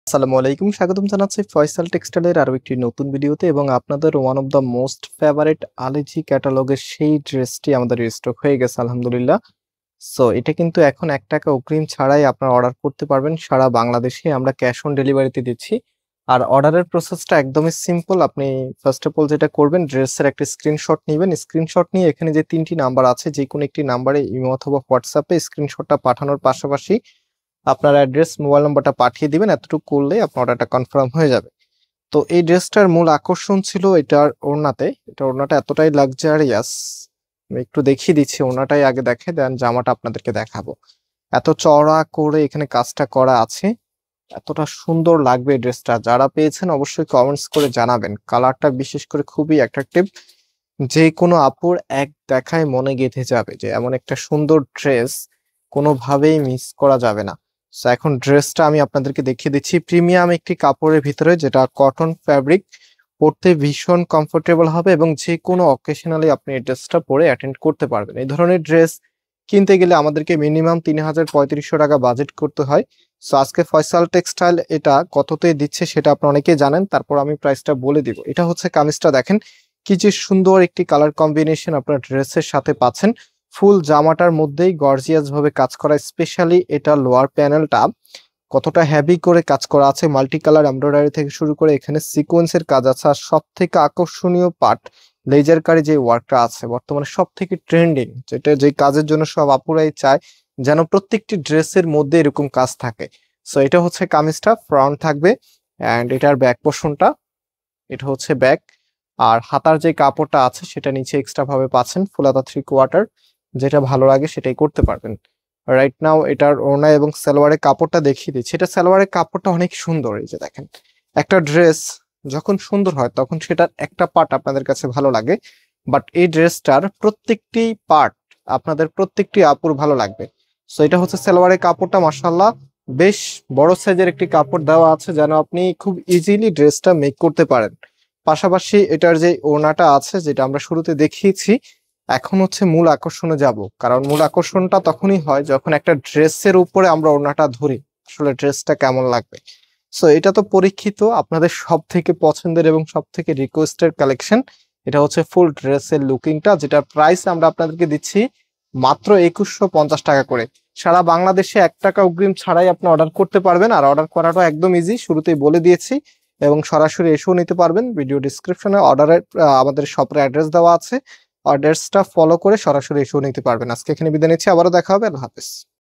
আসসালামু আলাইকুম, স্বাগতম জানাচ্ছি ফয়সাল টেক্সটাইলের আরো একটি নতুন ভিডিওতে এবং আপনাদের one of the most favourite আলিজি ক্যাটালগের সেই ড্রেসটি আমাদের স্টক হয়ে গেছে আলহামদুলিল্লাহ। সো এটা কিন্তু এখন 1 টাকা অগ্রিম ছাড়াই আপনারা অর্ডার করতে পারবেন। সারা বাংলাদেশে আমরা ক্যাশ অন ডেলিভারিতে দিচ্ছি। আর অর্ডারের প্রসেসটা একদমই সিম্পল। আপনি ফার্স্ট অফ অল যেটা করবেন, ড্রেসের একটা স্ক্রিনশট নেবেন। স্ক্রিনশট নিয়ে এখানে যে 3টি নাম্বার আছে, যে কোনো একটি নাম্বারে ইমো অথবা হোয়াটসঅ্যাপে স্ক্রিনশটটা পাঠানোর পাশাপাশি আপনার অ্যাড্রেস, মোবাইল নাম্বারটা পাঠিয়ে দিবেন। এতটুকু করলেই আপনার অর্ডারটা কনফার্ম হয়ে যাবে। তো এই ড্রেসটার মূল আকর্ষণ ছিল এটার ওড়নাতে। এটা ওড়নাটা এতটাই লাক্সারিয়াস, আমি একটু দেখিয়ে দিচ্ছি। ওড়নাটাই আগে দেখে দেন, জামাটা আপনাদেরকে দেখাবো। এত চওড়া করে এখানে কাজটা করা আছে, এতটা সুন্দর লাগবে এই ড্রেসটা। যারা পেয়েছেন অবশ্যই কমেন্টস করে জানাবেন। কালারটা বিশেষ করে খুবই অ্যাট্রাকটিভ, যে কোনো আপুর এক দেখায় মনে গেঁথে যাবে যে এমন একটা সুন্দর ড্রেস কোনোভাবেই মিস করা যাবে না। সো এখন ড্রেসটা আমি আপনাদেরকে দেখিয়ে দিচ্ছি। প্রিমিয়াম একটি কাপড়ের ভিতরে, যেটা কটন ফ্যাব্রিক, পরতে ভীষণ কমফোর্টেবল হবে এবং যে কোনো অকেশনালি আপনি এই ড্রেসটা পরে অ্যাটেন্ড করতে পারবেন। এই ধরনের ড্রেস কিনতে গেলে আমাদেরকে মিনিমাম ৩,৩৫০ টাকা বাজেট করতে হয়। সো আজকে ফয়সাল টেক্সটাইল এটা কততে দিচ্ছে সেটা আপনারা অনেকেই জানেন, তারপর আমি প্রাইসটা বলে দিব। এটা হচ্ছে কামিজটা, দেখেন কি যে সুন্দর একটি কালার কম্বিনেশন আপনার ড্রেসের সাথে পাচ্ছেন। ফুল জামাটার মধ্যেই গর্জিয়াস ভাবে কাজ করা, স্পেশালি এটা লোয়ার প্যানেলটা কতটা হেভি করে কাজ করা আছে। মাল্টি কালার এমব্রয়ডারি থেকে শুরু করে এখানে সিকোয়েন্সের কাজ আছে। আর সব থেকে আকর্ষণীয় পার্ট, লেজার কারি যে ওয়ার্কটা আছে বর্তমানে সব থেকে ট্রেন্ডিং, যেটা যে কাজের জন্য সব আপুরাই চায় যেন প্রত্যেকটি ড্রেসের মধ্যে এরকম কাজ থাকে। সো এটা হচ্ছে কামিজটা, ফ্রন্ট থাকবে অ্যান্ড এটার ব্যাক পোর্শনটা, এটা হচ্ছে ব্যাক। আর হাতার যে কাপড়টা আছে সেটা নিচে এক্সট্রা ভাবে পাচ্ছেন, ফুল হাতা 3/4। যেটা ভালো লাগে সেটাই করতে পারবেন। রাইট নাও এটার ওড়না এবং সালোয়ারের কাপড়টা দেখিয়ে দিচ্ছি। এটা সালোয়ারের কাপড়টা অনেক সুন্দর। এই যে দেখেন, একটা ড্রেস যখন সুন্দর হয় তখন সেটার একটা পার্ট আপনাদের কাছে ভালো লাগে, বাট এই ড্রেসটার প্রত্যেকটি পার্ট আপনাদের প্রত্যেকটি আপুর ভালো লাগবে। সো এটা হচ্ছে সালোয়ারের কাপড়টা, মাশাআল্লাহ বেশ বড় সাইজের একটি কাপড় দেওয়া আছে যেন আপনি খুব ইজিলি ড্রেসটা মেক করতে পারেন। পাশাপাশি এটার যে ওড়নাটা আছে, যেটা আমরা শুরুতে দেখিয়েছি, এখন হচ্ছে মূল আকর্ষণে যাব। কারণ মূল আকর্ষণটা তখনই হয় যখন একটা ড্রেসের উপরে আমরা ওড়নাটা ধরি, আসলে ড্রেসটা কেমন লাগবে। সো এটা তো পরীক্ষিত, আপনাদের সব থেকে পছন্দের এবং সব থেকে রিকোয়েস্টেড কালেকশন। এটা হচ্ছে ফুল ড্রেসের লুকিংটা, যেটার প্রাইস আমরা আপনাদেরকে দিচ্ছি মাত্র 2150 টাকা করে। সারা বাংলাদেশে 1 টাকা অগ্রিম ছাড়াই আপনি অর্ডার করতে পারবেন। আর অর্ডার করাটা একদম ইজি, শুরুতেই বলে দিয়েছি, এবং সরাসরি এসেও নিতে পারবেন। ভিডিও ডিসক্রিপশনে অর্ডারের আমাদের শপের অ্যাড্রেস দেওয়া আছে, অর্ডারসটা ফলো করে সরাসরি এসেও নিতে পারবেন। আজকে এখানে বিদায় নিচ্ছি, আবারও দেখা হবে। আল্লাহ হাফেজ।